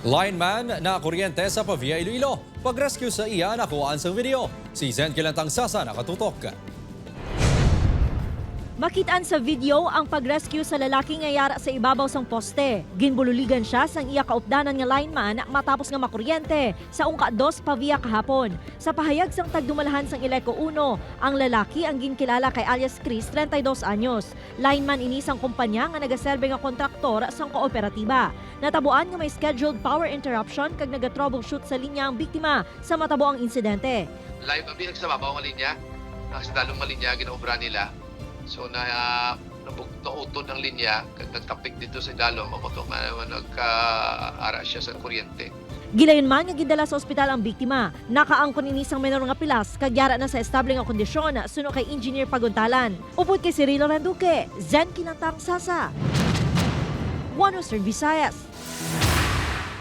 Lineman na kuryente sa Pavia, Iloilo. Pag-rescue sa iya, nakuhaan sa video. Si Zen Kilantang Sasa nakatutok. Makitaan sa video ang pag-rescue sa lalaking ngayara sa ibabaw sang poste. Ginbululigan siya sang iya kaupdanan nga lineman matapos nga makuryente sa ungka 2 Pavia kahapon. Sa pahayag sang tagdumalahan sang Ileco 1, ang lalaki ang ginkilala kay alias Chris, 32 anyos. Lineman ini sang kumpanya nga nagaserbe nga kontraktor sang kooperatiba. Natabuan nga may scheduled power interruption kag naga-troubleshoot sa linya ang biktima sa matabo ang insidente. Live ang binag sa babaw ng linya, sa dalong linya ginaobra nila. So nautod ang linya, nagtapik dito sa dalong, mamoto nga nagka-ara siya sa kuryente. Gilayon man nga gidala sa ospital ang biktima. Nakaangkon ini sang menor nga pilas kagyara na sa estable nga kondisyon suno kay Engineer Paguntalan. Upod kay Cirilo Randuque, Zen Kilantang Sasa. One Western Visayas.